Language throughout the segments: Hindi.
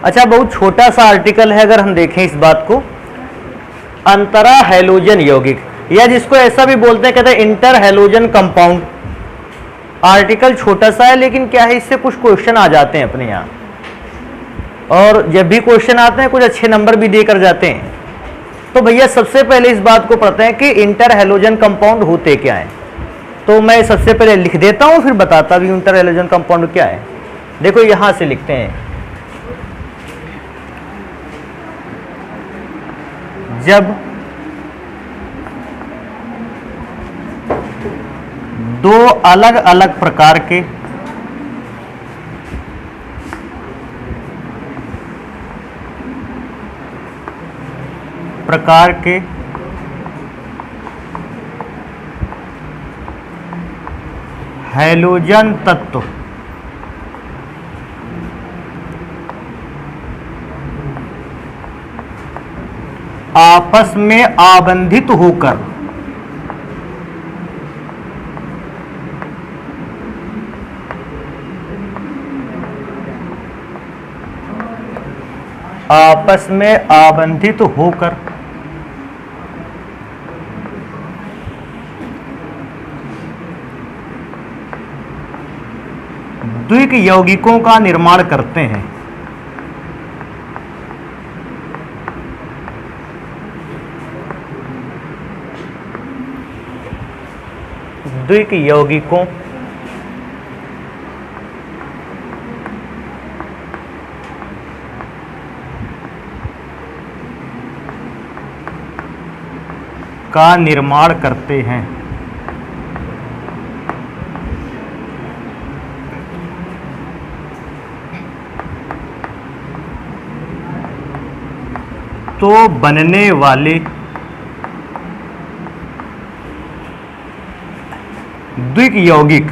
अच्छा, बहुत छोटा सा आर्टिकल है, अगर हम देखें इस बात को, अंतरा हैलोजन यौगिक, या जिसको ऐसा भी बोलते हैं, कहते हैं इंटर हैलोजन कंपाउंड। आर्टिकल छोटा सा है, लेकिन क्या है, इससे कुछ क्वेश्चन आ जाते हैं अपने यहाँ, और जब भी क्वेश्चन आते हैं कुछ अच्छे नंबर भी देकर जाते हैं। तो भैया सबसे पहले इस बात को पढ़ते हैं कि इंटर हैलोजन कंपाउंड होते क्या हैं। तो मैं सबसे पहले लिख देता हूँ, फिर बताता भी इंटर हैलोजन कंपाउंड क्या है। देखो यहाँ से लिखते हैं, जब दो अलग अलग प्रकार के हैलोजन तत्व आपस में आबंधित होकर द्विक यौगिकों का निर्माण करते हैं। द्विक यौगिकों का निर्माण करते हैं। तो बनने वाले द्विक यौगिक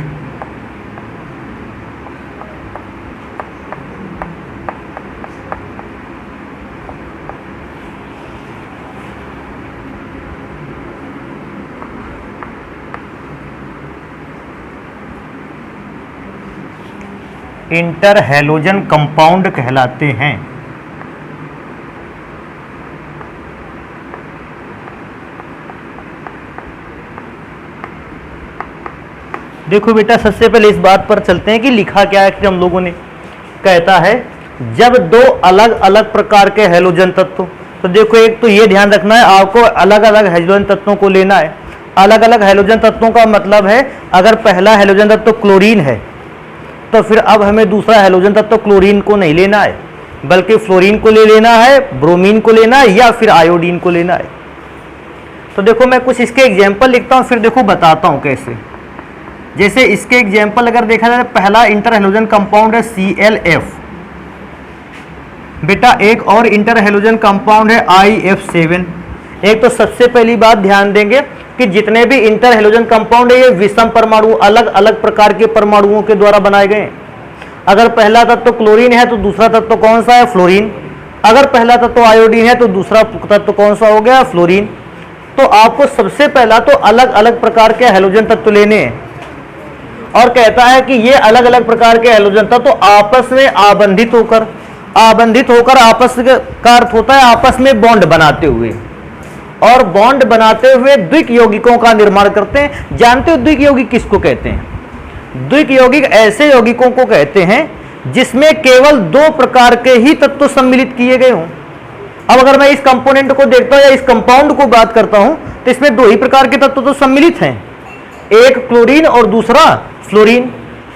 इंटर हैलोजन कंपाउंड कहलाते हैं। देखो बेटा, सबसे पहले इस बात पर चलते हैं कि लिखा क्या है कि हम लोगों ने, कहता है जब दो अलग अलग प्रकार के हैलोजन तत्व, तो देखो एक तो ये ध्यान रखना है आपको, अलग अलग हैलोजन तत्वों को लेना है। अलग अलग हैलोजन तत्वों का मतलब है, अगर पहला हैलोजन तत्व क्लोरीन है तो फिर अब हमें दूसरा हैलोजन तत्व क्लोरीन को नहीं लेना है, बल्कि फ्लोरीन को ले लेना है, ब्रोमीन को लेना है, या फिर आयोडीन को लेना है। तो देखो मैं कुछ इसके एग्जाम्पल लिखता हूँ, फिर देखो बताता हूँ कैसे। जैसे इसके एग्जाम्पल अगर देखा जाए, पहला इंटर हैलोजन कंपाउंड है ClF। बेटा एक और इंटर हैलोजन कंपाउंड है IF7। एक तो सबसे पहली बात ध्यान देंगे कि जितने भी इंटर हैलोजन कंपाउंड है ये विषम परमाणु, अलग अलग प्रकार के परमाणुओं के द्वारा बनाए गए। अगर पहला तत्व क्लोरीन है तो दूसरा तत्व कौन सा है, फ्लोरीन। अगर पहला तत्व आयोडीन है तो दूसरा तत्व कौन सा हो गया, फ्लोरीन। तो आपको सबसे पहला तो अलग अलग प्रकार के हैलोजन तत्व लेने हैं, और कहता है कि ये अलग अलग प्रकार के हैलोजन तत्व आपस में आबंधित होकर आपस का अर्थ होता है आपस में बॉन्ड बनाते हुए, और बॉन्ड बनाते हुए द्विक यौगिकों का निर्माण करते हैं। जानते हो द्विक यौगिक किसको कहते हैं? द्विक यौगिक ऐसे यौगिकों को कहते हैं जिसमें केवल दो प्रकार के ही तत्व सम्मिलित किए गए हों। अब अगर मैं इस कंपोनेंट को देखता हूं या इस कंपाउंड को बात करता हूं तो इसमें दो ही प्रकार के तत्व तो सम्मिलित हैं, एक क्लोरीन और दूसरा फ्लोरीन,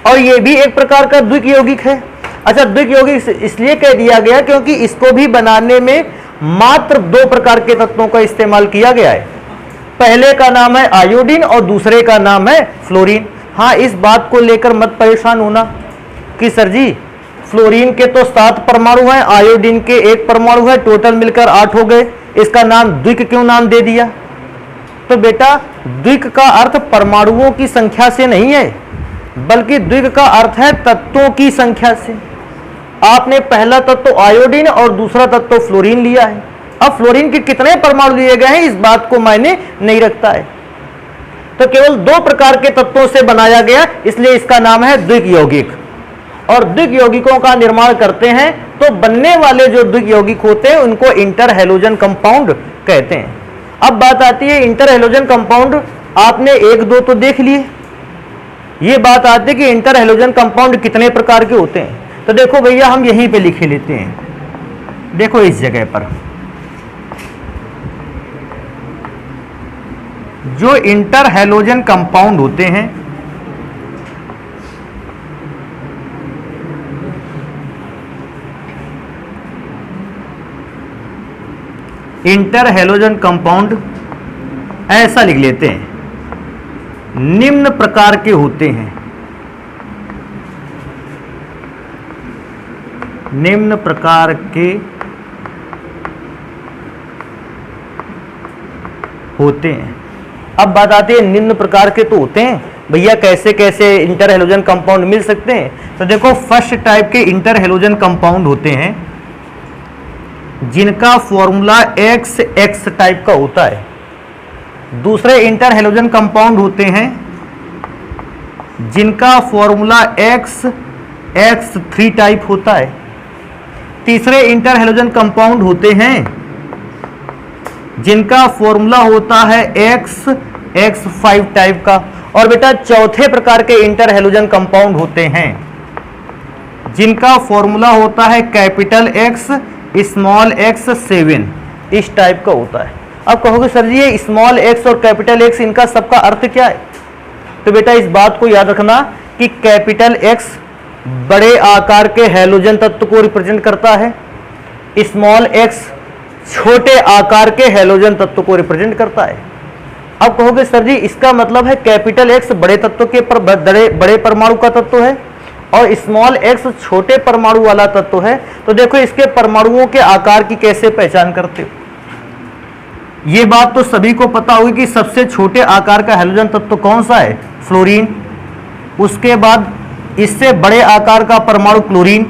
और ये भी एक प्रकार का द्विक यौगिक है। अच्छा, द्विक यौगिक इसलिए कह दिया गया क्योंकि इसको भी बनाने में मात्र दो प्रकार के तत्वों का इस्तेमाल किया गया है। पहले का नाम है आयोडीन और दूसरे का नाम है फ्लोरीन। हाँ, इस बात को लेकर मत परेशान होना कि सर जी फ्लोरीन के तो 7 परमाणु हैं, आयोडीन के 1 परमाणु है, टोटल मिलकर 8 हो गए, इसका नाम द्विक क्यों नाम दे दिया? तो बेटा द्विक का अर्थ परमाणुओं की संख्या से नहीं है, बल्कि द्विक का अर्थ है तत्वों की संख्या से। आपने पहला तत्व आयोडीन और दूसरा तत्व फ्लोरीन लिया है। अब फ्लोरीन के कितने परमाणु लिए गए हैं इस बात को मायने नहीं रखता है, तो केवल 2 प्रकार के तत्वों से बनाया गया, इसलिए इसका नाम है द्विक यौगिक। और द्विक यौगिकों का निर्माण करते हैं, तो बनने वाले जो द्विक यौगिक होते हैं उनको इंटर हैलोजन कंपाउंड कहते हैं। अब बात आती है इंटर हैलोजन कंपाउंड, आपने एक दो तो देख लिए, ये बात आती है कि इंटर हैलोजन कंपाउंड कितने प्रकार के होते हैं। तो देखो भैया हम यहीं पे लिखे लेते हैं, देखो इस जगह पर जो इंटर हैलोजन कंपाउंड होते हैं इंटर हैलोजन कंपाउंड ऐसा लिख लेते हैं, निम्न प्रकार के होते हैं, निम्न प्रकार के होते हैं। अब बात आती है निम्न प्रकार के तो होते हैं भैया, कैसे कैसे इंटर हैलोजन कंपाउंड मिल सकते हैं। तो देखो फर्स्ट टाइप के इंटर हैलोजन कंपाउंड होते हैं जिनका फॉर्मूला XX टाइप का होता है। दूसरे इंटर हैलोजन कंपाउंड होते हैं जिनका फॉर्मूला XX3 टाइप होता है। तीसरे इंटर हैलोजन कंपाउंड होते हैं जिनका फॉर्मूला होता है XX5 टाइप का। और बेटा चौथे प्रकार के इंटर हैलोजन कंपाउंड होते हैं जिनका फॉर्मूला होता है कैपिटल X स्मॉल x7, इस टाइप का होता है। अब कहोगे सर जी ये स्मॉल x और कैपिटल X इनका सबका अर्थ क्या है। तो बेटा इस बात को याद रखना कि कैपिटल X बड़े आकार के हैलोजन तत्व को रिप्रेजेंट करता है, स्मॉल x छोटे आकार के हैलोजन तत्व को रिप्रेजेंट करता है। अब कहोगे सर जी इसका मतलब है कैपिटल X बड़े तत्व के बड़े परमाणु का तत्व है और स्मॉल x छोटे परमाणु वाला तत्व है। तो देखो इसके परमाणुओं के आकार की कैसे पहचान करते हो। ये बात तो सभी को पता होगी कि सबसे छोटे आकार का हैलोजन तत्व कौन सा है, फ्लोरीन। उसके बाद इससे बड़े आकार का परमाणु क्लोरीन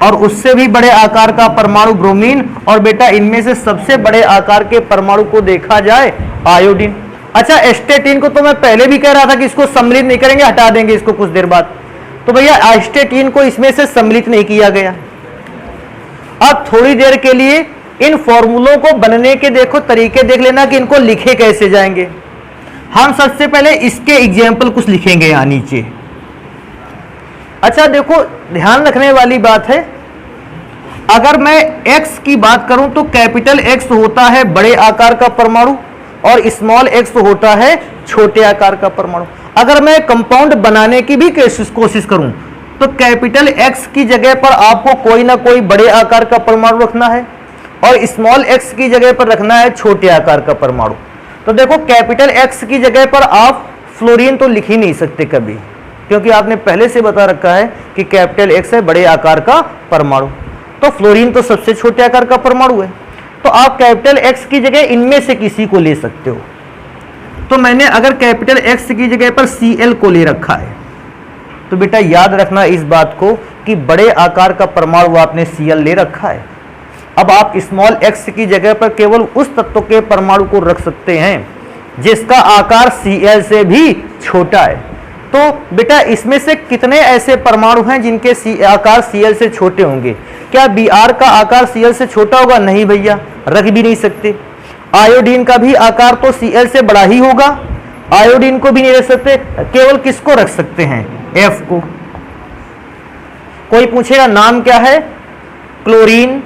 और उससे भी बड़े आकार का परमाणु ब्रोमीन। और बेटा इनमें से सबसे बड़े आकार के परमाणु को देखा जाए आयोडीन। अच्छा एस्टेटीन को तो मैं पहले भी कह रहा था कि इसको सम्मिलित नहीं करेंगे, हटा देंगे इसको कुछ देर बाद। तो भैया एस्टेटीन को इसमें से सम्मिलित नहीं किया गया। अब थोड़ी देर के लिए इन फॉर्मूलों को बनने के देखो तरीके देख लेना कि इनको लिखे कैसे जाएंगे। हम सबसे पहले इसके एग्जाम्पल कुछ लिखेंगे यहां नीचे। अच्छा देखो ध्यान रखने वाली बात है, अगर मैं X की बात करूं तो कैपिटल X होता है बड़े आकार का परमाणु और स्मॉल x होता है छोटे आकार का परमाणु। अगर मैं कंपाउंड बनाने की भी कोशिश करूं तो कैपिटल X की जगह पर आपको कोई ना कोई बड़े आकार का परमाणु रखना है और स्मॉल x की जगह पर रखना है छोटे आकार का परमाणु। तो देखो कैपिटल X की जगह पर आप फ्लोरीन तो लिख ही नहीं सकते कभी, क्योंकि आपने पहले से बता रखा है कि कैपिटल X है बड़े आकार का परमाणु, तो फ्लोरीन तो सबसे छोटे आकार का परमाणु है। तो आप कैपिटल X की जगह इनमें से किसी को ले सकते हो। तो मैंने अगर कैपिटल X की जगह पर Cl को ले रखा है तो बेटा याद रखना इस बात को कि बड़े आकार का परमाणु आपने Cl ले रखा है। अब आप स्मॉल x की जगह पर केवल उस तत्व के परमाणु को रख सकते हैं जिसका आकार Cl से भी छोटा है। तो बेटा इसमें से कितने ऐसे परमाणु हैं जिनके आकार Cl से छोटे होंगे। क्या Br का आकार Cl से छोटा होगा? नहीं भैया, रख भी नहीं सकते। आयोडीन का भी आकार तो Cl से बड़ा ही होगा, आयोडीन को भी नहीं रख सकते। केवल किसको रख सकते हैं? F को। कोई पूछेगा नाम क्या है? क्लोरीन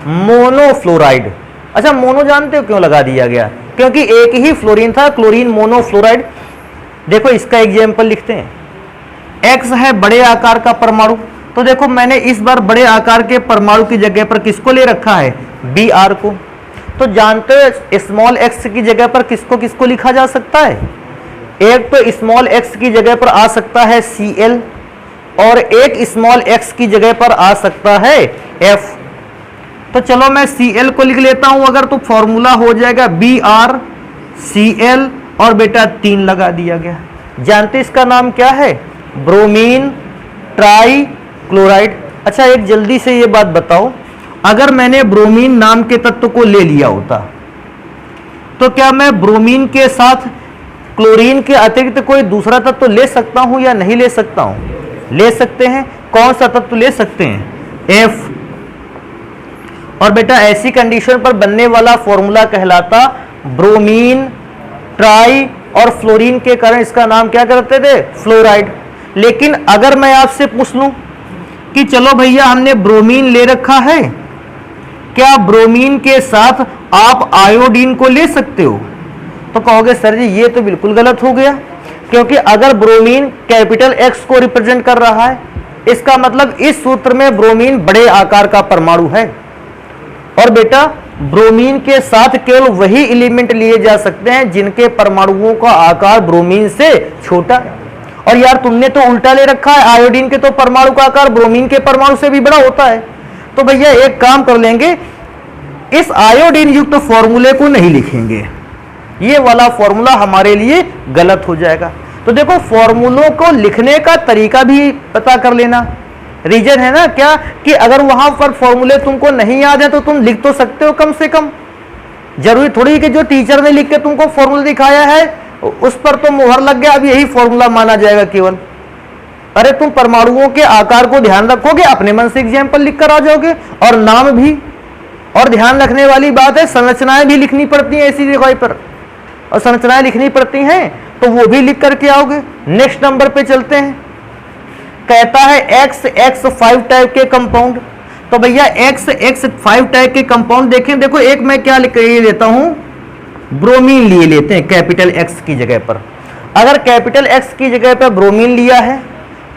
मोनोफ्लोराइड। अच्छा मोनो जानते हो क्यों लगा दिया गया? क्योंकि एक ही फ्लोरीन था, क्लोरीन मोनोफ्लोराइड। देखो इसका एग्जाम्पल लिखते हैं। X है बड़े आकार का परमाणु, तो देखो मैंने इस बार बड़े आकार के परमाणु की जगह पर किसको ले रखा है? Br को। तो जानते हो स्मॉल x की जगह पर किसको किसको लिखा जा सकता है? एक तो स्मॉल x की जगह पर आ सकता है Cl और एक स्मॉल x की जगह पर आ सकता है F। तो चलो मैं Cl को लिख लेता हूं अगर, तो फॉर्मूला हो जाएगा Br Cl और बेटा 3 लगा दिया गया। जानते इसका नाम क्या है? Bromine try chloride. अच्छा एक जल्दी से ये बात बताओ, अगर मैंने ब्रोमीन नाम के तत्व को ले लिया होता तो क्या मैं ब्रोमीन के साथ क्लोरीन के अतिरिक्त कोई दूसरा तत्व ले सकता हूं या नहीं ले सकता हूं? ले सकते हैं। कौन सा तत्व ले सकते हैं? F। और बेटा ऐसी कंडीशन पर बनने वाला फॉर्मूला कहलाता ब्रोमीन, ट्राई और फ्लोरीन के कारण इसका नाम क्या करते थे? फ्लोराइड। लेकिन अगर मैं आपसे पूछ लूं कि चलो भैया हमने ब्रोमीन ले रखा है, क्या ब्रोमीन के साथ आप आयोडीन को ले सकते हो? तो कहोगे सर जी ये तो बिल्कुल गलत हो गया, क्योंकि अगर ब्रोमीन कैपिटल X को रिप्रेजेंट कर रहा है, इसका मतलब इस सूत्र में ब्रोमीन बड़े आकार का परमाणु है। और बेटा ब्रोमीन के साथ केवल वही एलिमेंट लिए जा सकते हैं जिनके परमाणुओं का आकार ब्रोमीन से छोटा है। और यार तुमने तो उल्टा ले रखा है, आयोडीन के तो परमाणु का आकार ब्रोमीन के परमाणु से भी बड़ा होता है। तो भैया एक काम कर लेंगे, इस आयोडीन युक्त फॉर्मूले को नहीं लिखेंगे, ये वाला फॉर्मूला हमारे लिए गलत हो जाएगा। तो देखो फॉर्मूलों को लिखने का तरीका भी पता कर लेना। रीजन है ना क्या कि अगर वहां पर फॉर्मूले तुमको नहीं याद है तो तुम लिख तो सकते हो कम से कम। जरूरी थोड़ी कि जो टीचर ने लिख के तुमको फॉर्मूला दिखाया है उस पर तो मुहर लग गया, अब यही फॉर्मूला माना जाएगा केवल। अरे तुम परमाणुओं के आकार को ध्यान रखोगे, अपने मन से एग्जाम्पल लिख कर आ जाओगे, और नाम भी। और ध्यान रखने वाली बात है संरचनाएं भी लिखनी पड़ती हैं ऐसी जगह पर, और संरचनाएं लिखनी पड़ती हैं तो वो भी लिख करके आओगे। नेक्स्ट नंबर पे चलते हैं। कहता है XX5 टाइप के कंपाउंड। तो भैया XX5 टाइप के कंपाउंड देखें, देखो एक मैं क्या लिख लेता हूं, ब्रोमीन लिए लेते हैं कैपिटल X की जगह पर। अगर कैपिटल X की जगह पर ब्रोमीन लिया है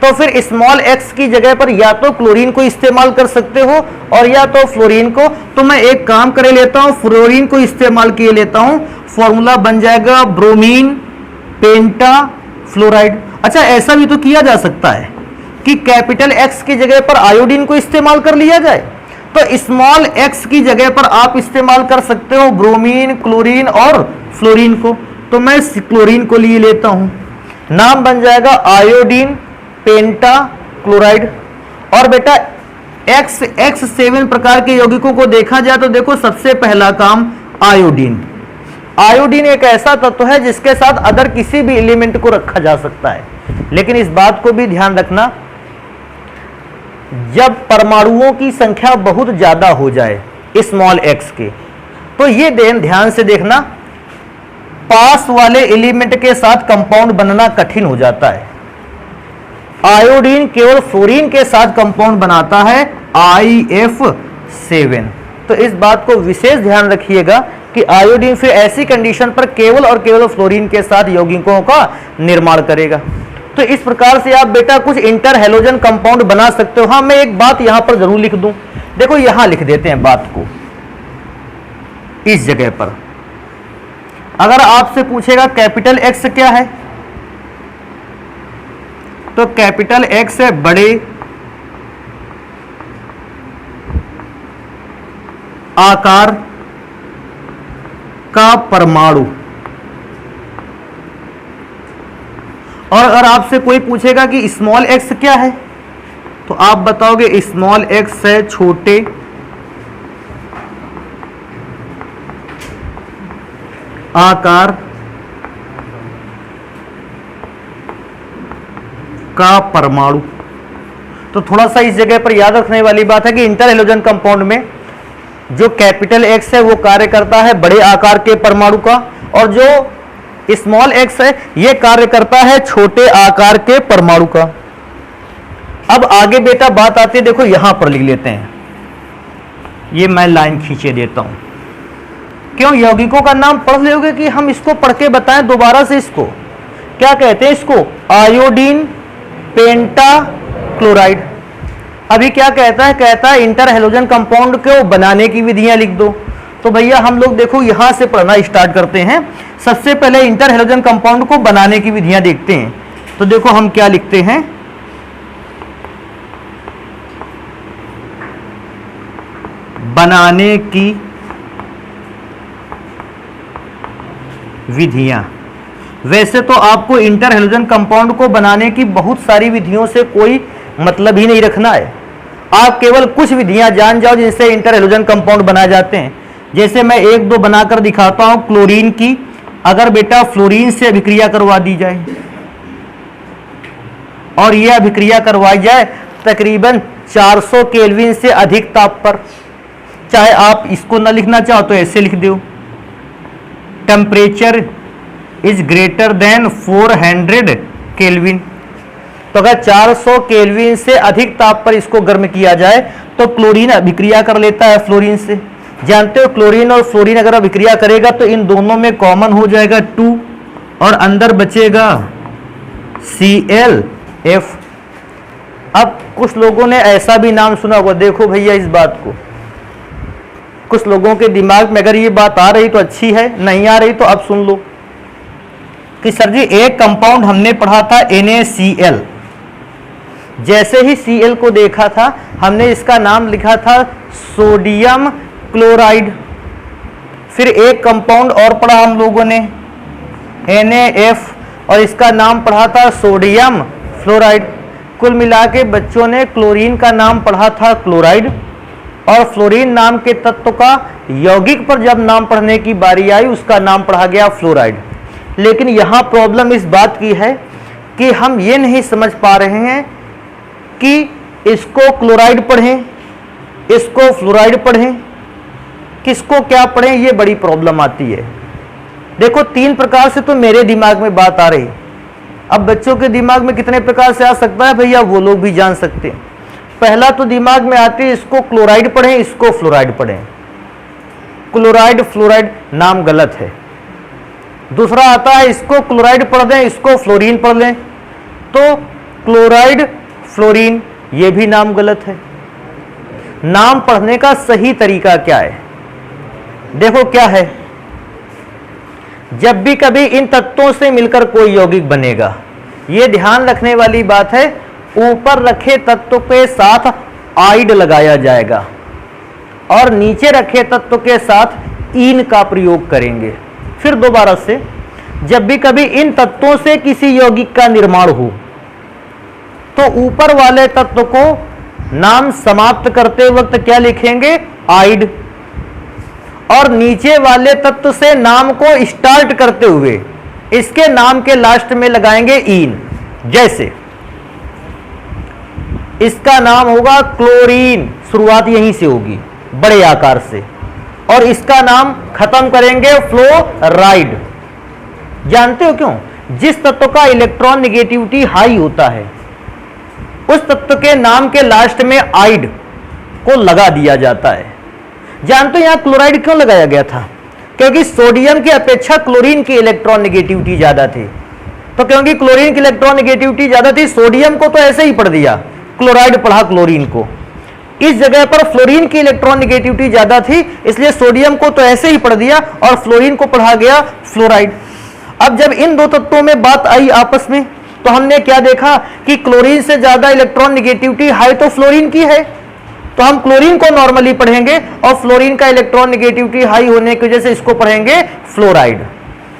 तो फिर स्मॉल x की जगह पर या तो क्लोरीन को इस्तेमाल कर सकते हो और या तो फ्लोरीन को। तो मैं एक काम कर लेता हूं, फ्लोरीन को इस्तेमाल किए लेता हूं, फॉर्मूला बन जाएगा ब्रोमीन पेंटा फ्लोराइड। अच्छा ऐसा भी तो किया जा सकता है कि कैपिटल X की जगह पर आयोडीन को इस्तेमाल कर लिया जाए, तो स्मॉल x की जगह पर आप इस्तेमाल कर सकते हो ब्रोमीन, क्लोरीन और फ्लोरीन को। तो मैं क्लोरीन को लिए लेता हूं, नाम बन जाएगा आयोडीन पेंटा क्लोराइड। और बेटा X7 प्रकार के यौगिकों को देखा जाए तो देखो सबसे पहला काम आयोडीन। आयोडीन एक ऐसा तत्व है जिसके साथ अदर किसी भी एलिमेंट को रखा जा सकता है, लेकिन इस बात को भी ध्यान रखना, जब परमाणुओं की संख्या बहुत ज्यादा हो जाए स्मॉल x के, तो ये ध्यान से देखना, पास वाले एलिमेंट के साथ कंपाउंड बनना कठिन हो जाता है। आयोडीन केवल फ्लोरीन के साथ कंपाउंड बनाता है IF7। तो इस बात को विशेष ध्यान रखिएगा कि आयोडीन फिर ऐसी कंडीशन पर केवल और केवल फ्लोरीन के साथ यौगिकों का निर्माण करेगा। तो इस प्रकार से आप बेटा कुछ इंटर हैलोजन कंपाउंड बना सकते हो। हाँ मैं एक बात यहां पर जरूर लिख दूं, देखो यहां लिख देते हैं बात को इस जगह पर। अगर आपसे पूछेगा कैपिटल X क्या है, तो कैपिटल X है बड़े आकार का परमाणु। और अगर आपसे कोई पूछेगा कि स्मॉल x क्या है, तो आप बताओगे स्मॉल x है छोटे आकार का परमाणु। तो थोड़ा सा इस जगह पर याद रखने वाली बात है कि इंटर हैलोजन कंपाउंड में जो कैपिटल X है वो कार्य करता है बड़े आकार के परमाणु का, और जो स्मॉल x है ये कार्य करता है छोटे आकार के परमाणु का। अब आगे बेटा बात आती है, देखो यहां पर लिख लेते हैं, ये मैं लाइन खींचे देता हूं। क्यों, यौगिकों का नाम पढ़ लोगे कि हम इसको पढ़ के बताएं दोबारा से? इसको क्या कहते हैं? इसको आयोडीन पेंटा क्लोराइड। अभी क्या कहता है? कहता है इंटर हैलोजन कंपाउंड को बनाने की विधियां लिख दो। तो भैया हम लोग देखो यहां से पढ़ना स्टार्ट करते हैं। सबसे पहले इंटर हैलोजन कंपाउंड को बनाने की विधियां देखते हैं। तो देखो हम क्या लिखते हैं, बनाने की विधियां। वैसे तो आपको इंटर हैलोजन कंपाउंड को बनाने की बहुत सारी विधियों से कोई मतलब ही नहीं रखना है, आप केवल कुछ विधियां जान जाओ जिनसे इंटर हैलोजन कंपाउंड बनाए जाते हैं। जैसे मैं एक दो बनाकर दिखाता हूं। क्लोरीन की अगर बेटा फ्लोरीन से अभिक्रिया करवा दी जाए और ये अभिक्रिया करवाई जाए तकरीबन 400 केल्विन से अधिक ताप पर। चाहे आप इसको ना लिखना चाहो तो ऐसे लिख दो, temperature is greater than 400 kelvin. तो अगर 400 केल्विन से अधिक ताप पर इसको गर्म किया जाए तो क्लोरीन अभिक्रिया कर लेता है फ्लोरीन से। जानते हो क्लोरीन और फ्लोरीन अगर अभिक्रिया करेगा तो इन दोनों में कॉमन हो जाएगा 2 और अंदर बचेगा ClF। अब कुछ लोगों ने ऐसा भी नाम सुना होगा, देखो भैया इस बात को, कुछ लोगों के दिमाग में अगर ये बात आ रही तो अच्छी है, नहीं आ रही तो अब सुन लो कि सर जी एक कंपाउंड हमने पढ़ा था NaCl। जैसे ही Cl को देखा था हमने इसका नाम लिखा था सोडियम क्लोराइड। फिर एक कंपाउंड और पढ़ा हम लोगों ने NaF और इसका नाम पढ़ा था सोडियम फ्लोराइड। कुल मिला के बच्चों ने क्लोरीन का नाम पढ़ा था क्लोराइड और फ्लोरीन नाम के तत्व का यौगिक पर जब नाम पढ़ने की बारी आई उसका नाम पढ़ा गया फ्लोराइड। लेकिन यहाँ प्रॉब्लम इस बात की है कि हम ये नहीं समझ पा रहे हैं कि इसको क्लोराइड पढ़ें, इसको फ्लोराइड पढ़ें, किसको क्या पढ़ें, ये बड़ी प्रॉब्लम आती है। देखो 3 प्रकार से तो मेरे दिमाग में बात आ रही, अब बच्चों के दिमाग में कितने प्रकार से आ सकता है भैया वो लोग भी जान सकते हैं। पहला तो दिमाग में आती है इसको क्लोराइड पढ़ें, इसको फ्लोराइड पढ़ें। क्लोराइड फ्लोराइड नाम गलत है। दूसरा आता है इसको क्लोराइड पढ़ दें, इसको फ्लोरीन पढ़ लें, तो क्लोराइड फ्लोरीन ये भी नाम गलत है। नाम पढ़ने का सही तरीका क्या है? देखो क्या है, जब भी कभी इन तत्वों से मिलकर कोई यौगिक बनेगा, ये ध्यान रखने वाली बात है, ऊपर रखे तत्व के साथ आइड लगाया जाएगा और नीचे रखे तत्व के साथ ईन का प्रयोग करेंगे। फिर दोबारा से, जब भी कभी इन तत्वों से किसी यौगिक का निर्माण हो तो ऊपर वाले तत्व को नाम समाप्त करते वक्त क्या लिखेंगे? आइड। और नीचे वाले तत्व से नाम को स्टार्ट करते हुए इसके नाम के लास्ट में लगाएंगे ईन। जैसे इसका नाम होगा क्लोरीन, शुरुआत यहीं से होगी बड़े आकार से, और इसका नाम खत्म करेंगे फ्लोराइड। जानते हो क्यों? जिस तत्व का इलेक्ट्रॉन नेगेटिविटी हाई होता है उस तत्व के नाम के लास्ट में आइड को लगा दिया जाता है। जानते हो यहां क्लोराइड क्यों लगाया गया था? क्योंकि सोडियम की अपेक्षा क्लोरीन की इलेक्ट्रॉन नेगेटिविटी ज्यादा थी। तो क्योंकि क्लोरीन की इलेक्ट्रॉन नेगेटिविटी ज्यादा थी, सोडियम को तो ऐसे ही पढ़ दिया, क्लोराइड पढ़ा क्लोरीन को। इस जगह पर फ्लोरीन की इलेक्ट्रॉन नेगेटिविटी ज्यादा थी, इसलिए सोडियम को तो ऐसे ही पढ़ दिया और फ्लोरीन को पढ़ा गया फ्लोराइड। अब जब इन दो तत्वों में बात आई आपस में, तो हमने क्या देखा कि क्लोरीन से ज्यादा इलेक्ट्रॉन नेगेटिविटी हाई तो फ्लोरीन की है, तो हम क्लोरीन को नॉर्मली पढ़ेंगे और फ्लोरीन का इलेक्ट्रॉन नेगेटिविटी हाई होने की वजह से इसको पढ़ेंगे फ्लोराइड।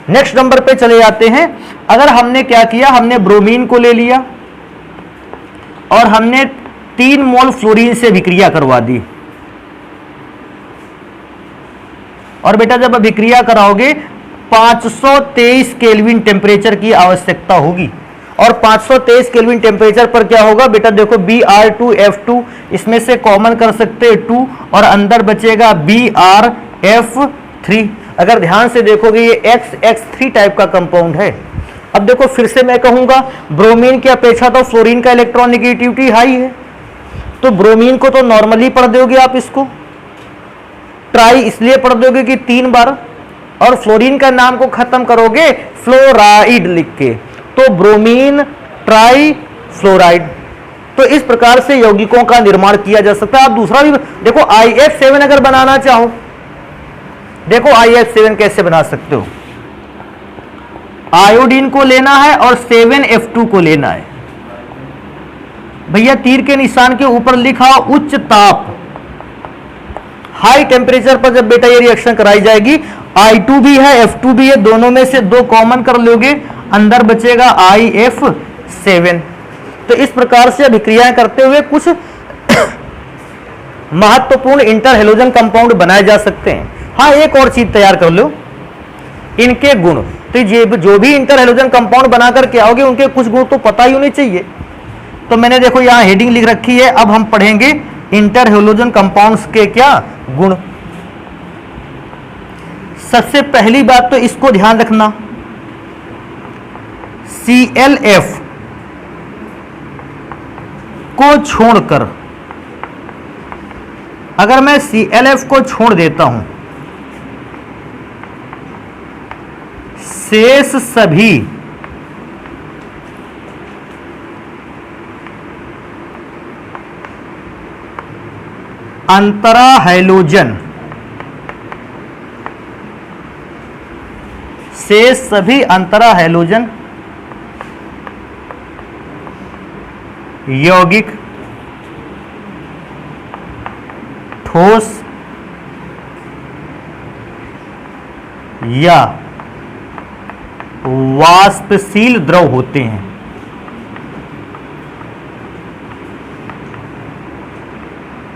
नेक्स्ट नंबर पे चले जाते हैं। अगर हमने क्या किया, हमने ब्रोमीन को ले लिया और हमने 3 मोल फ्लोरीन से अभिक्रिया करवा दी, और बेटा जब अभिक्रिया कराओगे 523 केल्विन टेम्परेचर की आवश्यकता होगी। और 523 केल्विन टेम्परेचर पर क्या होगा बेटा? देखो Br2F2, इसमें से कॉमन कर सकते हैं 2 और अंदर बचेगा BrF3। अगर ध्यान से देखोगे ये XX3 टाइप का कंपाउंड है। अब देखो फिर से मैं कहूंगा, ब्रोमीन की अपेक्षा तो फ्लोरीन का इलेक्ट्रॉन नेगेटिविटी हाई है, तो ब्रोमीन को तो नॉर्मली पढ़ दोगे आप, इसको ट्राई इसलिए पढ़ दोगे कि 3 बार, और फ्लोरीन का नाम को खत्म करोगे फ्लोराइड लिख के, तो ब्रोमीन ट्राई फ्लोराइड। तो इस प्रकार से यौगिकों का निर्माण किया जा सकता है। आप दूसरा भी देखो, IF7 अगर बनाना चाहो, देखो IF7 कैसे बना सकते हो। आयोडीन को लेना है और 7F2 को लेना है। भैया तीर के निशान के ऊपर लिखा उच्च ताप, हाई टेम्परेचर पर जब बेटा ये रिएक्शन कराई जाएगी, I2 भी है F2 भी है, दोनों में से 2 कॉमन कर लोगे, अंदर बचेगा IF7। तो इस प्रकार से अभिक्रियाएं करते हुए कुछ महत्वपूर्ण इंटर हेलोजन कंपाउंड बनाए जा सकते हैं। हाँ, एक और चीज तैयार कर लो, इनके गुण। तो ये जो भी इंटर हेलोजन कंपाउंड बनाकर के आओगे उनके कुछ गुण तो पता ही होने चाहिए। तो मैंने देखो यहां हेडिंग लिख रखी है। अब हम पढ़ेंगे इंटर हैलोजन कंपाउंड्स के क्या गुण। सबसे पहली बात तो इसको ध्यान रखना, ClF को छोड़कर, अगर मैं ClF को छोड़ देता हूं, शेष सभी अंतरा हैलोजन, शेष सभी अंतरा हैलोजन यौगिक ठोस या वाष्पशील द्रव होते हैं।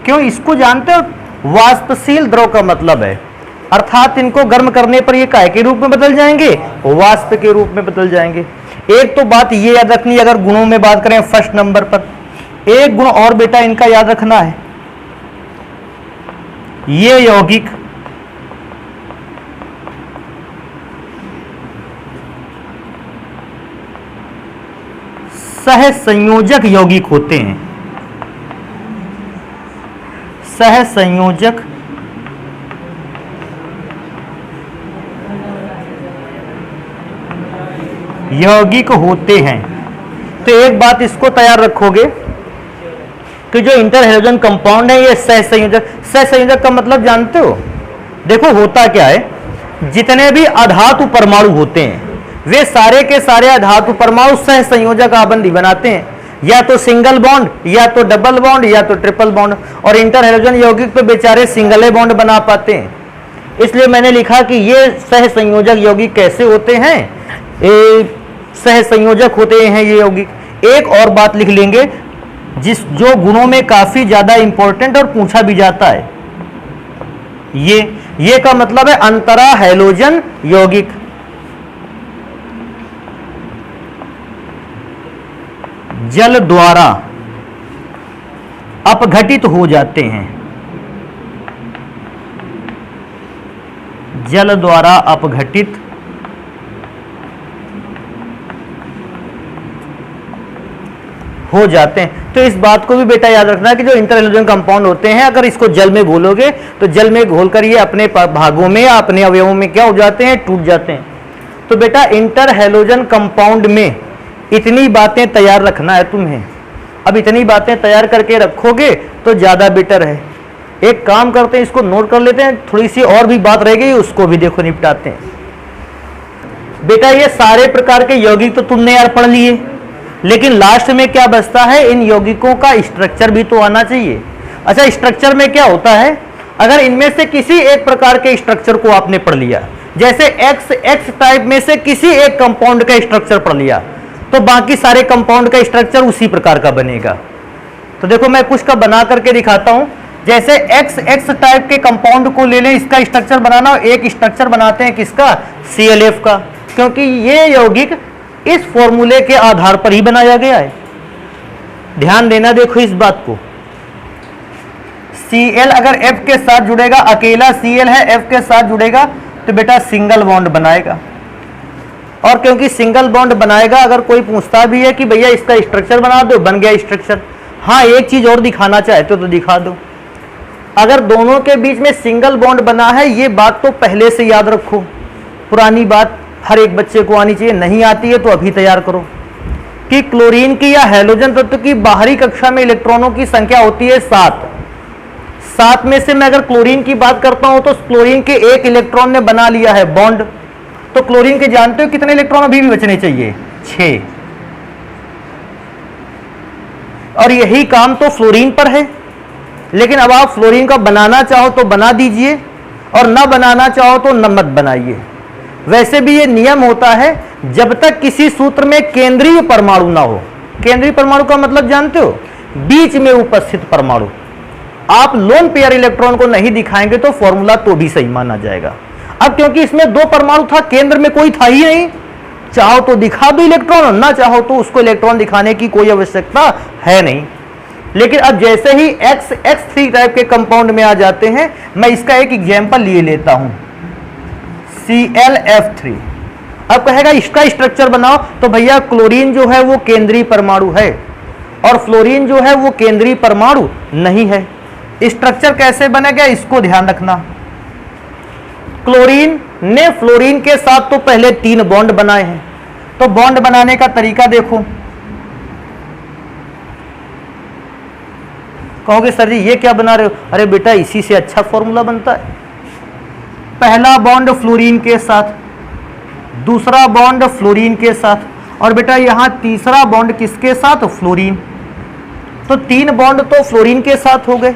क्यों, इसको जानते हो? वाष्पशील द्रव का मतलब है अर्थात इनको गर्म करने पर ये काय के रूप में बदल जाएंगे, वाष्प के रूप में बदल जाएंगे। एक तो बात ये याद रखनी, अगर गुणों में बात करें फर्स्ट नंबर पर, एक गुण और बेटा इनका याद रखना है, ये यौगिक सहसंयोजक यौगिक होते हैं। सहसंयोजक यौगिक होते हैं। तो एक बात इसको तैयार रखोगे कि जो इंटर हैलोजन कंपाउंड है ये सहसंयोजक। सहसंयोजक का मतलब जानते हो? देखो होता क्या है, जितने भी अधातु परमाणु होते हैं वे सारे के सारे अधातु परमाणु सहसंयोजक आबंधी बनाते हैं, या तो सिंगल बॉन्ड, या तो डबल बॉन्ड, या तो ट्रिपल बॉन्ड। और इंटर हैलोजन यौगिक पे बेचारे सिंगल बॉन्ड बना पाते हैं। इसलिए मैंने लिखा कि ये सहसंयोजक यौगिक कैसे होते हैं, सहसंयोजक होते हैं ये यौगिक। एक और बात लिख लेंगे जो गुणों में काफी ज्यादा इंपॉर्टेंट और पूछा भी जाता है, ये का मतलब है अंतरा हैलोजन यौगिक। जल द्वारा अपघटित हो जाते हैं, जल द्वारा अपघटित हो जाते हैं। तो इस बात को भी बेटा याद रखना कि जो इंटर हैलोजन कंपाउंड होते हैं, अगर इसको जल में घोलोगे तो जल में घोलकर ये अपने भागों में या अपने अवयवों में क्या हो जाते हैं, टूट जाते हैं। तो बेटा इंटर हैलोजन कंपाउंड में इतनी बातें तैयार रखना है तुम्हें। अब इतनी बातें तैयार करके रखोगे तो ज्यादा बेटर है। एक काम करते हैं, इसको नोट कर लेते हैं, थोड़ी सी और भी बात रह गई उसको भी देखो निपटाते हैं। बेटा ये सारे प्रकार के यौगिक तो तुमने यार पढ़ लिए, लेकिन लास्ट में क्या बचता है, इन यौगिकों का स्ट्रक्चर भी तो आना चाहिए। अच्छा, स्ट्रक्चर में क्या होता है, अगर इनमें से किसी एक प्रकार के स्ट्रक्चर को आपने पढ़ लिया, जैसे एक्स टाइप में से किसी एक कंपाउंड का स्ट्रक्चर पढ़ लिया, तो बाकी सारे कंपाउंड का स्ट्रक्चर उसी प्रकार का बनेगा। तो देखो मैं कुछ का बना करके दिखाता हूं। जैसे एक्स टाइप के कंपाउंड को ले लें, इसका स्ट्रक्चर बनाना, एक स्ट्रक्चर बनाते हैं किसका, ClF का, क्योंकि ये यौगिक इस फॉर्मूले के आधार पर ही बनाया गया है। ध्यान देना देखो इस बात को। Cl अगर F के साथ जुड़ेगा, अकेला Cl है, F के साथ जुड़ेगा तो बेटा सिंगल बॉन्ड बनाएगा। और क्योंकि सिंगल बॉन्ड बनाएगा, अगर कोई पूछता भी है कि भैया इसका स्ट्रक्चर बना दो, बन गया स्ट्रक्चर। हाँ, एक चीज और दिखाना चाहते हो तो दिखा दो। अगर दोनों के बीच में सिंगल बॉन्ड बना है, ये बात तो पहले से याद रखो, पुरानी बात हर एक बच्चे को आनी चाहिए, नहीं आती है तो अभी तैयार करो, कि क्लोरीन की या हैलोजन तत्व की बाहरी कक्षा में इलेक्ट्रॉनों की संख्या होती है 7 में से मैं अगर क्लोरीन की बात करता हूं तो क्लोरीन के एक इलेक्ट्रॉन ने बना लिया है बॉन्ड, तो क्लोरीन के जानते हो कितने इलेक्ट्रॉन अभी भी बचने चाहिए, 6। और यही काम तो फ्लोरीन पर है। लेकिन अब आप फ्लोरीन का बनाना चाहो तो बना दीजिए, और ना बनाना चाहो तो न मत बनाइए। वैसे भी ये नियम होता है, जब तक किसी सूत्र में केंद्रीय परमाणु ना हो। केंद्रीय परमाणु का मतलब जानते हो, बीच में उपस्थित परमाणु। आप लोन पेयर इलेक्ट्रॉन को नहीं दिखाएंगे तो फॉर्मूला तो भी सही माना जाएगा। अब क्योंकि इसमें 2 परमाणु था, केंद्र में कोई था ही नहीं, चाहो तो दिखा दो इलेक्ट्रॉन, ना चाहो तो उसको इलेक्ट्रॉन दिखाने की कोई आवश्यकता है नहीं। लेकिन अब जैसे ही X3 टाइप के कंपाउंड में आ जाते हैं, मैं इसका एक एग्जांपल लिए लेता हूं, ClF3। अब कहेगा इसका स्ट्रक्चर बनाओ, तो भैया क्लोरीन जो है वो केंद्रीय परमाणु है और फ्लोरीन जो है वो केंद्रीय परमाणु नहीं है। स्ट्रक्चर कैसे बनेगा इसको ध्यान रखना। क्लोरीन ने फ्लोरीन के साथ तो पहले 3 बॉन्ड बनाए हैं, तो बॉन्ड बनाने का तरीका देखो। कहोगे सर जी ये क्या बना रहे हो? अरे बेटा इसी से अच्छा फॉर्मूला बनता है। पहला बॉन्ड फ्लोरीन के साथ, दूसरा बॉन्ड फ्लोरीन के साथ, और बेटा यहां तीसरा बॉन्ड किसके साथ? फ्लोरीन। तो 3 बॉन्ड तो फ्लोरीन के साथ हो गए।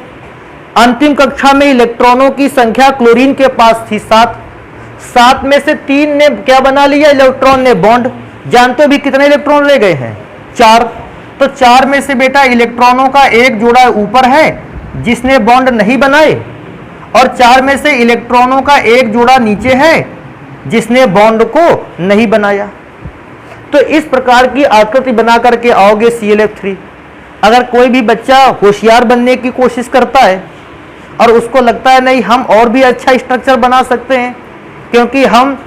अंतिम कक्षा में इलेक्ट्रॉनों की संख्या क्लोरीन के पास थी 7, 7 में से 3 ने क्या बना लिया? इलेक्ट्रॉन ने बॉन्ड। जानते हो भी कितने इलेक्ट्रॉन ले गए हैं? 4। तो 4 में से बेटा इलेक्ट्रॉनों का एक जोड़ा ऊपर है जिसने बॉन्ड नहीं बनाए, और 4 में से इलेक्ट्रॉनों का एक जोड़ा नीचे है जिसने बॉन्ड को नहीं बनाया। तो इस प्रकार की आकृति बना करके आओगे ClF3। अगर कोई भी बच्चा होशियार बनने की कोशिश करता है और उसको लगता है नहीं हम और भी अच्छा स्ट्रक्चर बना सकते हैं क्योंकि हम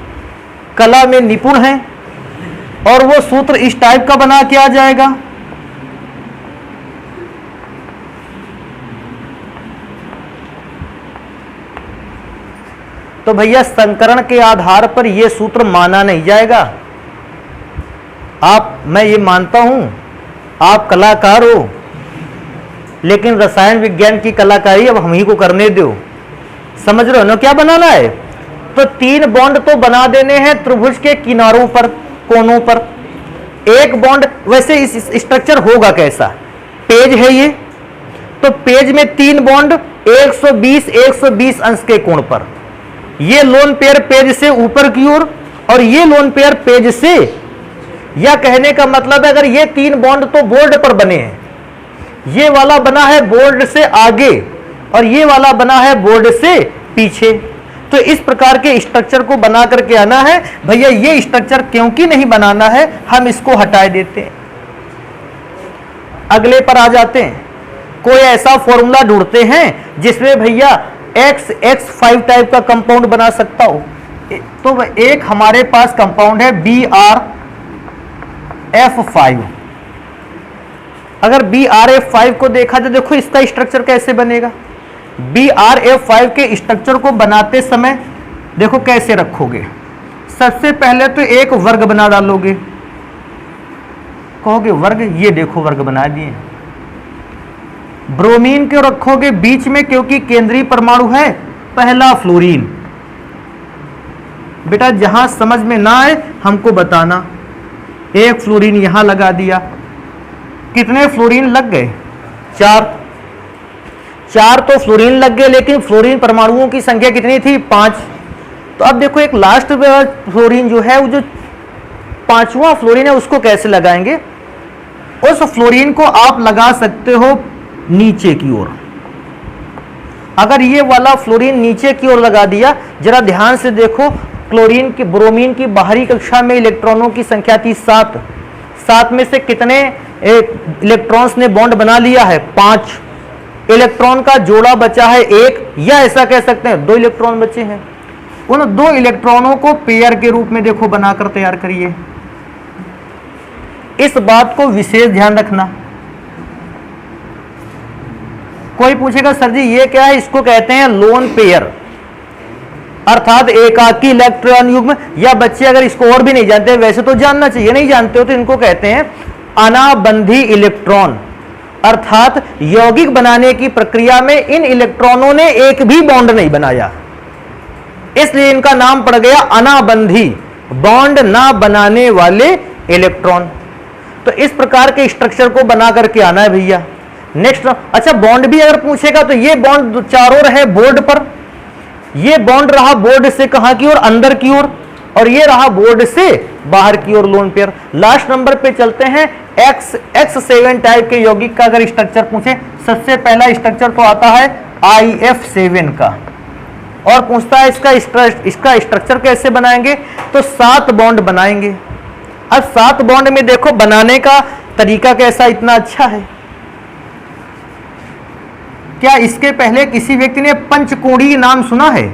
कला में निपुण हैं, और वो सूत्र इस टाइप का बना के आ जाएगा, तो भैया संकरण के आधार पर यह सूत्र माना नहीं जाएगा। मैं ये मानता हूं आप कलाकार हो, लेकिन रसायन विज्ञान की कलाकारी अब हम ही को करने दो। समझ रहे हो ना क्या बनाना है? तो 3 बॉन्ड तो बना देने हैं त्रिभुज के किनारों पर, कोनों पर। एक बॉन्ड, वैसे इस स्ट्रक्चर होगा कैसा? पेज है ये, तो पेज में 3 बॉन्ड 120 अंश के कोण पर। ये लोन पेयर पेज से ऊपर की ओर और ये लोन पेयर पेज से, या कहने का मतलब है अगर ये 3 बॉन्ड तो बोर्ड पर बने हैं, ये वाला बना है बोर्ड से आगे और ये वाला बना है बोर्ड से पीछे। तो इस प्रकार के स्ट्रक्चर को बना करके आना है। भैया ये स्ट्रक्चर क्योंकि नहीं बनाना है, हम इसको हटा देते हैं, अगले पर आ जाते हैं। कोई ऐसा फॉर्मूला ढूंढते हैं जिसमें भैया X5 टाइप का कंपाउंड बना सकता हो। तो एक हमारे पास कंपाउंड है BrF5। अगर BrF5 को देखा तो देखो इसका स्ट्रक्चर कैसे बनेगा। BrF5 के स्ट्रक्चर को बनाते समय देखो कैसे रखोगे। सबसे पहले तो एक वर्ग बना डालोगे, कहोगे वर्ग, ये देखो वर्ग बना दिए। ब्रोमीन को रखोगे बीच में क्योंकि केंद्रीय परमाणु है पहला फ्लोरीन। बेटा जहां समझ में ना आए हमको बताना। एक फ्लोरीन यहां लगा दिया। कितने फ्लोरीन लग गए? 4 तो फ्लोरीन लग गए, लेकिन फ्लोरीन परमाणुओं की संख्या कितनी थी? 5। तो अब देखो एक लास्ट फ्लोरीन जो है, वो जो 5वां फ्लोरीन है उसको कैसे लगाएंगे? उस फ्लोरीन को आप लगा सकते हो नीचे की ओर। अगर ये वाला फ्लोरीन नीचे की ओर लगा दिया, जरा ध्यान से देखो, क्लोरीन की ब्रोमीन की बाहरी कक्षा में इलेक्ट्रॉनों की संख्या थी 7। 7 में से कितने इलेक्ट्रॉन्स ने बॉन्ड बना लिया है? 5। इलेक्ट्रॉन का जोड़ा बचा है 1, या ऐसा कह सकते हैं 2 इलेक्ट्रॉन बचे हैं। उन 2 इलेक्ट्रॉनों को पेयर के रूप में देखो बनाकर तैयार करिए। इस बात को विशेष ध्यान रखना। कोई पूछेगा सर जी ये क्या है? इसको कहते हैं लोन पेयर, अर्थात एकाकी इलेक्ट्रॉन युग्म। या बच्चे अगर इसको और भी नहीं जानते, वैसे तो जानना चाहिए, नहीं जानते हो तो इनको कहते हैं अनाबंधी इलेक्ट्रॉन। अर्थात यौगिक बनाने की प्रक्रिया में इन इलेक्ट्रॉनों ने एक भी बॉन्ड नहीं बनाया, इसलिए इनका नाम पड़ गया अनाबंधी, बॉन्ड ना बनाने वाले इलेक्ट्रॉन। तो इस प्रकार के स्ट्रक्चर को बना करके आना है भैया। नेक्स्ट, अच्छा बॉन्ड भी अगर पूछेगा तो ये बॉन्ड चारों रहे बोर्ड पर, ये बॉन्ड रहा बोर्ड से कहां की ओर? अंदर की ओर, और ये रहा बोर्ड से बाहर की ओर लोन पेयर। लास्ट नंबर पे चलते हैं। X7 टाइप के यौगिक का अगर स्ट्रक्चर पूछे, सबसे पहला स्ट्रक्चर तो आता है IF7 का, और पूछता है इसका स्ट्रक्चर कैसे बनाएंगे? तो 7 बॉन्ड बनाएंगे। अब 7 बॉन्ड में देखो बनाने का तरीका कैसा इतना अच्छा है। क्या इसके पहले किसी व्यक्ति ने पंचकोणीय नाम सुना है?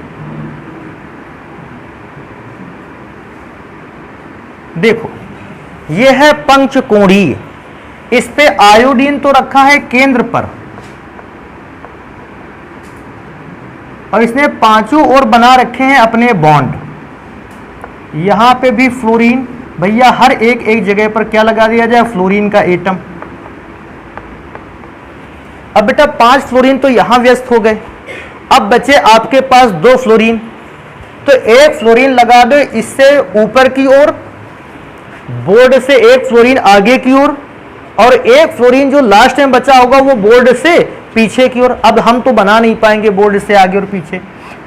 देखो यह है पंचकोणीय, इस पे आयोडीन तो रखा है केंद्र पर और इसने पांचों ओर बना रखे हैं अपने बॉन्ड। यहां पे भी फ्लोरीन, भैया हर एक जगह पर क्या लगा दिया जाए, फ्लोरीन का एटम। अब बेटा 5 फ्लोरीन तो यहां व्यस्त हो गए, अब बचे आपके पास 2 फ्लोरीन, तो 1 फ्लोरीन लगा दो इससे ऊपर की ओर, बोर्ड से 1 फ्लोरीन आगे की ओर, और 1 फ्लोरीन जो लास्ट में बचा होगा वो बोर्ड से पीछे की ओर। अब हम तो बना नहीं पाएंगे बोर्ड से आगे और पीछे,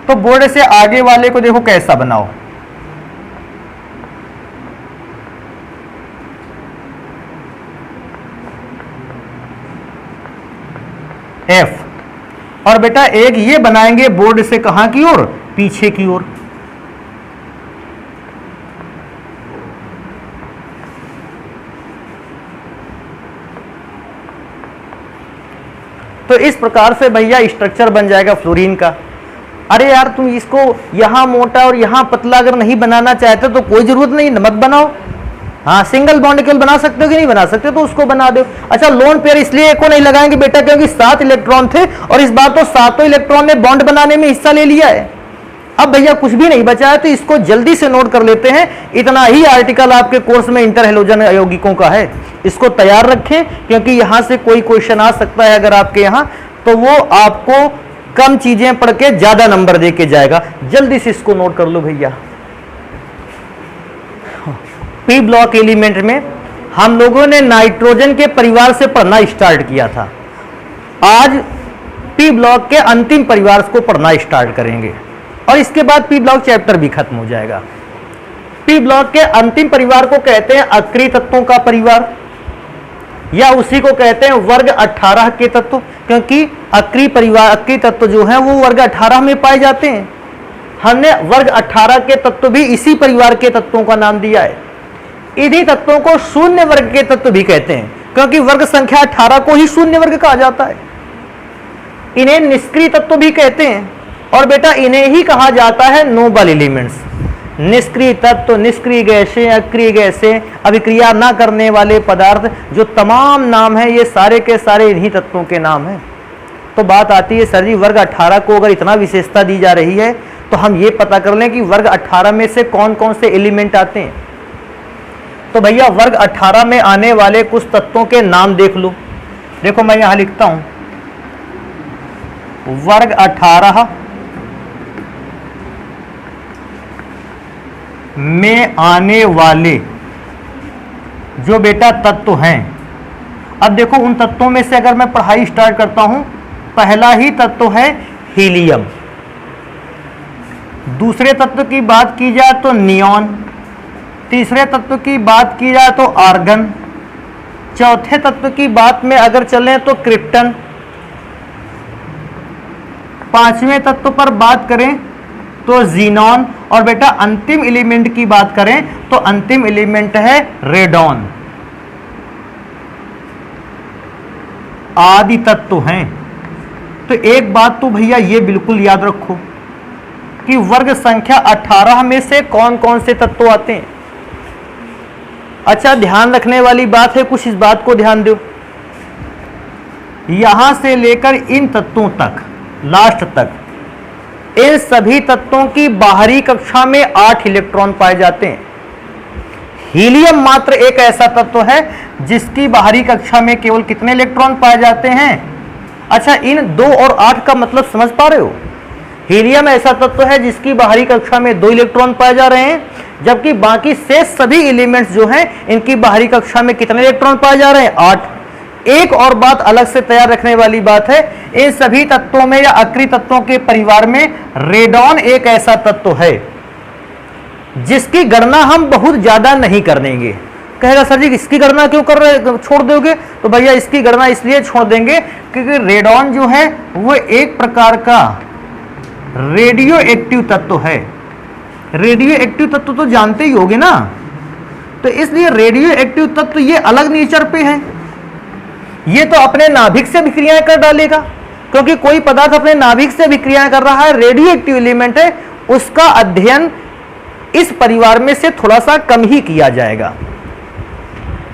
तो बोर्ड से आगे वाले को देखो कैसा बनाओ, F, और बेटा एक ये बनाएंगे बोर्ड से कहां की ओर, पीछे की ओर। तो इस प्रकार से भैया स्ट्रक्चर बन जाएगा फ्लोरीन का। अरे यार तुम इसको यहां मोटा और यहां पतला अगर नहीं बनाना चाहते तो कोई जरूरत नहीं, मत बनाओ। हाँ सिंगल बॉन्ड केवल बना सकते हो कि नहीं बना सकते, तो उसको बना दो। अच्छा लोन पेयर इसलिए एको नहीं लगाएंगे बेटा क्योंकि 7 इलेक्ट्रॉन थे और इस बार तो 7 इलेक्ट्रॉन ने बॉन्ड बनाने में हिस्सा ले लिया है। अब भैया कुछ भी नहीं बचा है तो इसको जल्दी से नोट कर लेते हैं। इतना ही आर्टिकल आपके कोर्स में इंटर हैलोजन यौगिकों का है, इसको तैयार रखें क्योंकि यहां से कोई क्वेश्चन आ सकता है अगर आपके यहां, तो वो आपको कम चीजें पढ़ के ज्यादा नंबर दे के जाएगा। जल्दी से इसको नोट कर लो भैया। पी ब्लॉक एलिमेंट में हम लोगों ने नाइट्रोजन के परिवार से पढ़ना स्टार्ट किया था, आज पी ब्लॉक के अंतिम परिवार को पढ़ना स्टार्ट करेंगे और इसके बाद पी ब्लॉक चैप्टर भी खत्म हो जाएगा। पी ब्लॉक के अंतिम परिवार को कहते हैं अक्रिय तत्वों का परिवार, या उसी को कहते हैं वर्ग 18 के तत्व, क्योंकि अक्रिय परिवार, अक्रिय तत्व जो हैं वो वर्ग 18 में पाए जाते हैं। हमने वर्ग 18 के तत्व भी इसी परिवार के तत्वों का नाम दिया है। इन्हीं तत्वों को शून्य वर्ग के तत्व भी कहते हैं क्योंकि वर्ग संख्या 18 को ही शून्य वर्ग कहा जाता है। इन्हें निष्क्रिय तत्व भी कहते हैं और बेटा इन्हें ही कहा जाता है नोबल एलिमेंट्स। निष्क्रिय तत्व, निष्क्रिय गैसें, अक्रिय गैसें, अभिक्रिया न करने वाले पदार्थ, जो तमाम नाम है ये सारे के सारे इन्हीं तत्वों के नाम हैं। तो बात आती है सर जी वर्ग 18 को अगर इतना विशेषता दी जा रही है तो हम ये पता कर लें कि वर्ग 18 में से कौन कौन से एलिमेंट आते हैं। तो भैया वर्ग 18 में आने वाले कुछ तत्वों के नाम देख लो। देखो मैं यहां लिखता हूं वर्ग 18 में आने वाले जो बेटा तत्व हैं। अब देखो उन तत्वों में से अगर मैं पढ़ाई स्टार्ट करता हूं, पहला ही तत्व है हीलियम, दूसरे तत्व की बात की जाए तो नियॉन, तीसरे तत्व की बात की जाए तो आर्गन, चौथे तत्व की बात में अगर चलें तो क्रिप्टन, पांचवें तत्व पर बात करें तो जीनॉन, और बेटा अंतिम एलिमेंट की बात करें तो अंतिम एलिमेंट है रेडॉन। आदि तत्व हैं। तो एक बात तो भैया ये बिल्कुल याद रखो कि वर्ग संख्या 18 में से कौन कौन से तत्व आते हैं। अच्छा ध्यान रखने वाली बात है, कुछ इस बात को ध्यान दो, यहां से लेकर इन तत्वों तक लास्ट तक इन सभी तत्वों की बाहरी कक्षा में 8 इलेक्ट्रॉन पाए जाते हैं। हीलियम मात्र एक ऐसा तत्व है जिसकी बाहरी कक्षा में केवल कितने इलेक्ट्रॉन पाए जाते हैं। अच्छा इन 2 और 8 का मतलब समझ पा रहे हो। हीलियम ऐसा तत्व है जिसकी बाहरी कक्षा में 2 इलेक्ट्रॉन पाए जा रहे हैं, जबकि बाकी शेष सभी एलिमेंट्स जो हैं इनकी बाहरी कक्षा में कितने इलेक्ट्रॉन पाए जा रहे हैं, 8। एक और बात अलग से तैयार रखने वाली बात है, इन सभी तत्वों में या अक्रिय तत्वों के परिवार में रेडॉन एक ऐसा तत्व है जिसकी गणना हम बहुत ज्यादा नहीं कर देंगे। कहेगा सर जी इसकी गणना क्यों कर रहे, छोड़ दोगे? तो भैया इसकी गणना इसलिए छोड़ देंगे क्योंकि रेडॉन जो है वो एक प्रकार का रेडियो एक्टिव तत्व है। रेडियो एक्टिव तत्व तो जानते ही होगे ना, तो इसलिए रेडियो एक्टिव तत्व ये अलग नेचर पे है, ये तो अपने नाभिक से विक्रियाएं कर डालेगा, क्योंकि कोई पदार्थ अपने नाभिक से विक्रियाएं कर रहा है, रेडियो एक्टिव एलिमेंट है, उसका अध्ययन इस परिवार में से थोड़ा सा कम ही किया जाएगा।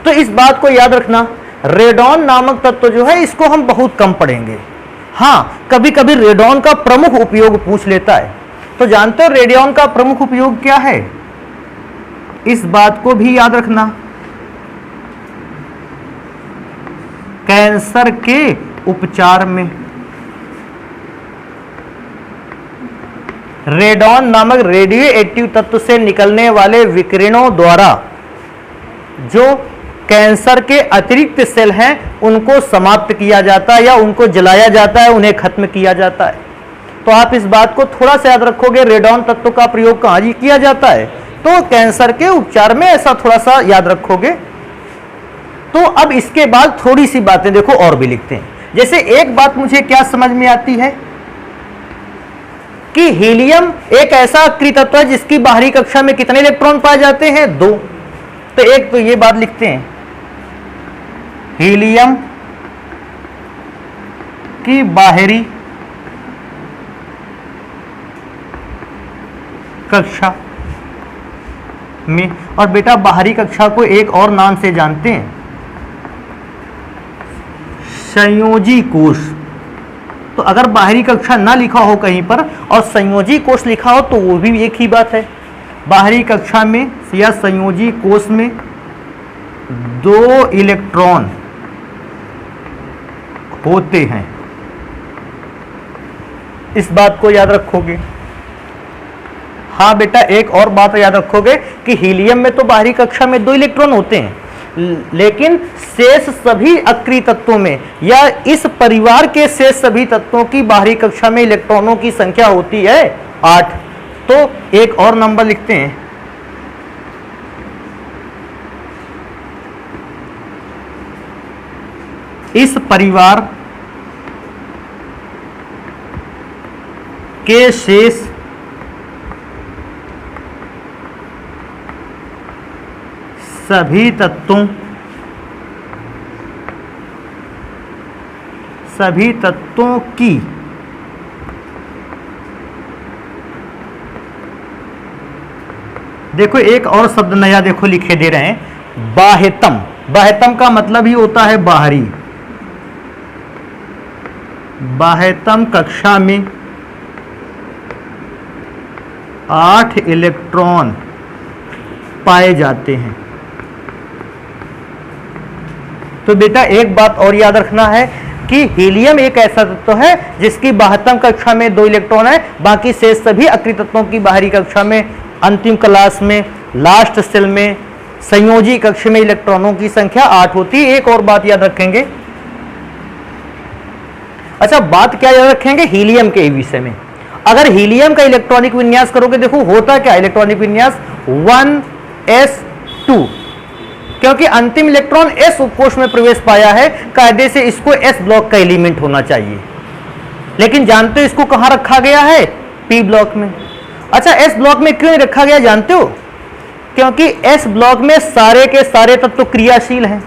तो इस बात को याद रखना, रेडॉन नामक तत्व जो है इसको हम बहुत कम पढ़ेंगे। हाँ, कभी कभी रेडॉन का प्रमुख उपयोग पूछ लेता है, तो जानते हो रेडियन का प्रमुख उपयोग क्या है, इस बात को भी याद रखना। कैंसर के उपचार में रेडॉन नामक रेडियो एक्टिव तत्व से निकलने वाले विकिरणों द्वारा जो कैंसर के अतिरिक्त सेल हैं उनको समाप्त किया जाता है या उनको जलाया जाता है, उन्हें खत्म किया जाता है। तो आप इस बात को थोड़ा सा याद रखोगे, रेडॉन तत्व का प्रयोग कहां किया जाता है, तो कैंसर के उपचार में, ऐसा थोड़ा सा याद रखोगे। तो अब इसके बाद थोड़ी सी बातें देखो और भी लिखते हैं। जैसे एक बात मुझे क्या समझ में आती है कि हीलियम एक ऐसा अक्रिय तत्व है जिसकी बाहरी कक्षा में कितने इलेक्ट्रॉन पाए जाते हैं, 2। तो एक तो ये बात लिखते हैं, हीलियम की बाहरी कक्षा में, और बेटा बाहरी कक्षा को एक और नाम से जानते हैं, संयोजी कोश। तो अगर बाहरी कक्षा ना लिखा हो कहीं पर और संयोजी कोश लिखा हो तो वो भी एक ही बात है। बाहरी कक्षा में या संयोजी कोश में 2 इलेक्ट्रॉन होते हैं, इस बात को याद रखोगे। हाँ बेटा, एक और बात याद रखोगे कि हीलियम में तो बाहरी कक्षा में 2 इलेक्ट्रॉन होते हैं, लेकिन शेष सभी अक्रिय तत्वों में या इस परिवार के शेष सभी तत्वों की बाहरी कक्षा में इलेक्ट्रॉनों की संख्या होती है 8। तो एक और नंबर लिखते हैं, इस परिवार के शेष सभी तत्वों की देखो एक और शब्द नया देखो लिखे दे रहे हैं, बाह्यतम। बाह्यतम का मतलब ही होता है बाहरी। बाह्यतम कक्षा में 8 इलेक्ट्रॉन पाए जाते हैं। तो बेटा एक बात और याद रखना है कि हीलियम एक ऐसा तत्व है जिसकी बाह्यतम कक्षा में 2 इलेक्ट्रॉन है, बाकी शेष सभी अक्रिय तत्वों की बाहरी कक्षा में, अंतिम क्लास में, लास्ट सेल में, संयोजी कक्ष में इलेक्ट्रॉनों की संख्या 8 होती है। एक और बात याद रखेंगे, अच्छा बात क्या याद रखेंगे हीलियम के विषय में। अगर हीलियम का इलेक्ट्रॉनिक विन्यास करोगे, देखो होता क्या इलेक्ट्रॉनिक विन्यास 1s2, क्योंकि अंतिम इलेक्ट्रॉन s उपकोष में प्रवेश पाया है, कायदे से इसको s ब्लॉक का एलिमेंट होना चाहिए, लेकिन जानते हो इसको कहां रखा गया है, p ब्लॉक में। अच्छा s ब्लॉक में क्यों रखा गया जानते हो, क्योंकि s ब्लॉक में सारे के सारे तत्व क्रियाशील हैं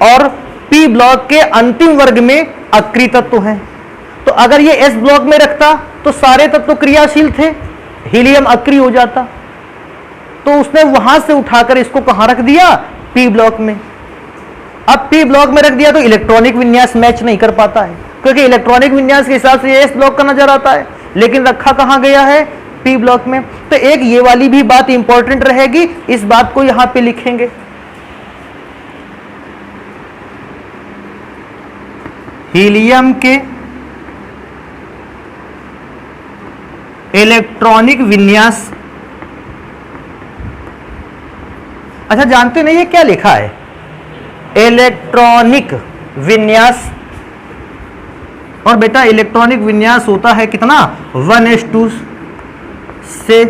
और p ब्लॉक के अंतिम वर्ग में अक्रिय तत्व हैं। तो अगर ये s ब्लॉक में रखता तो सारे तत्व क्रियाशील थे, हीलियम अक्रिय हो जाता। तो उसने वहां से उठाकर इसको कहां रख दिया, p ब्लॉक में। अब p ब्लॉक में रख दिया तो इलेक्ट्रॉनिक विन्यास मैच नहीं कर पाता है, क्योंकि इलेक्ट्रॉनिक विन्यास के हिसाब से s ब्लॉक का नजर आता है, लेकिन रखा कहां गया है, p ब्लॉक में। तो एक ये वाली भी बात इंपॉर्टेंट रहेगी, इस बात को यहां पे लिखेंगे। हीलियम के इलेक्ट्रॉनिक विन्यास, अच्छा जानते नहीं ये क्या लिखा है, इलेक्ट्रॉनिक विन्यास। और बेटा इलेक्ट्रॉनिक विन्यास होता है कितना, 1s2 से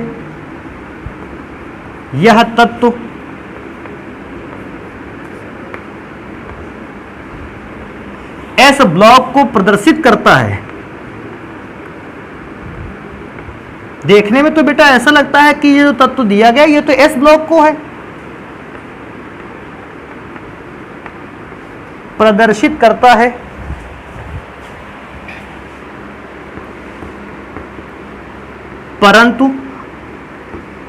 यह तत्व s ब्लॉक को प्रदर्शित करता है, देखने में तो बेटा ऐसा लगता है कि ये जो तत्व दिया गया ये तो एस ब्लॉक को है, प्रदर्शित करता है, परंतु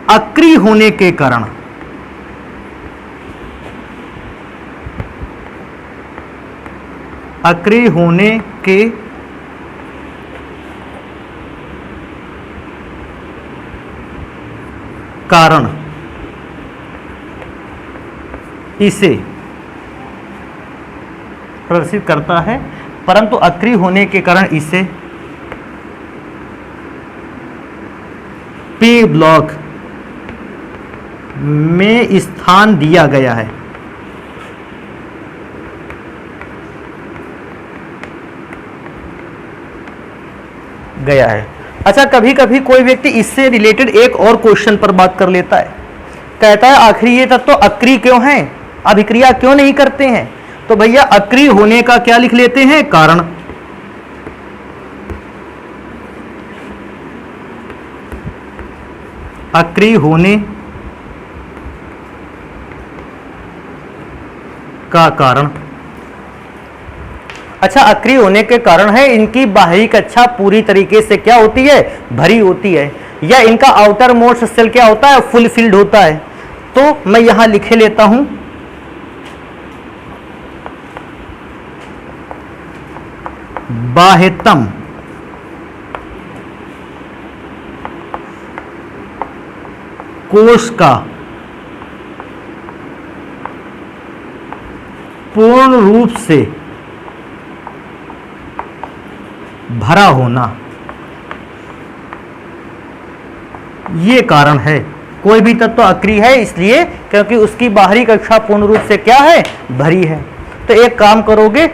अक्रिय होने के कारण अक्रिय होने के कारण इसे प्रदर्शित करता है, परंतु अक्रिय होने के कारण इसे पी ब्लॉक में स्थान दिया गया है। अच्छा, कभी कभी कोई व्यक्ति इससे रिलेटेड एक और क्वेश्चन पर बात कर लेता है, कहता है आखिर ये तत्व तो अक्रिय क्यों हैं, अभिक्रिया क्यों नहीं करते हैं? तो भैया अक्रिय होने का क्या लिख लेते हैं? कारण। अक्रिय होने का कारण। अच्छा, अक्रिय होने के कारण है इनकी बाहरी कक्षा पूरी तरीके से क्या होती है? भरी होती है, या इनका आउटर मोस्ट सेल क्या होता है? फुल फिल्ड होता है। तो मैं यहां लिखे लेता हूं बाह्यतम कोश का पूर्ण रूप से भरा होना, ये कारण है। कोई भी तत्व अक्रिय है इसलिए क्योंकि उसकी बाहरी कक्षा पूर्ण रूप से क्या है? भरी है। तो एक काम करोगे,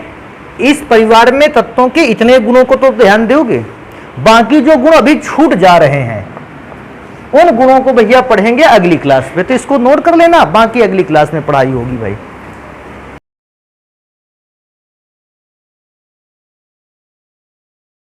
इस परिवार में तत्वों के इतने गुणों को तो ध्यान दोगे, बाकी जो गुण अभी छूट जा रहे हैं उन गुणों को भैया पढ़ेंगे अगली क्लास में। तो इसको नोट कर लेना, बाकी अगली क्लास में पढ़ाई होगी भाई।